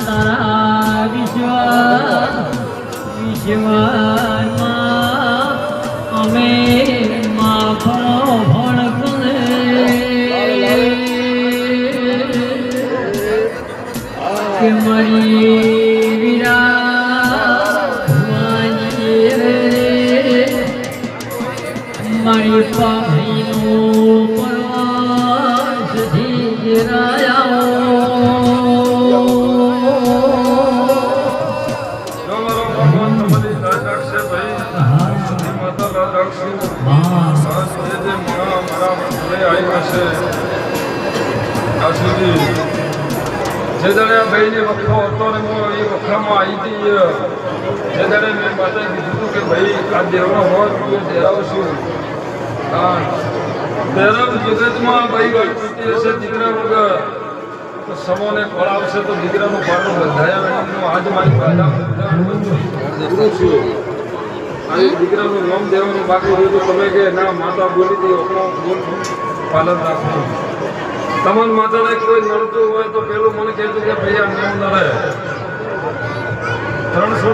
તારા વિશ્વમાં અમે માં ફળો ફળ કે મારી મારી પાણીનું પરવાસથી ઘેરાયા જે દાડે ભાઈ ને વખો હતો ને હું એ વખામાં આવી હતી જે દાડે મેં માતાએ કીધું હતું કે ભાઈ આ દેવનો હોય તો દેરાવશું દેરાવ જગતમાં ભાઈ તૂટી હશે દીકરા વગર તો સમોને ફળ આવશે તો દીકરાનું પાડું બંધાયા આજ મારી બાધા દીકરાનું નામ દેવાનું બાકી રહ્યું તો તમે કે ના માતા બોલી હતી પાલન રાખવું તમામ માતાને કોઈ નડતું હોય તો પેલું મને કહેતું કે ભાઈ આ નામ નડે 300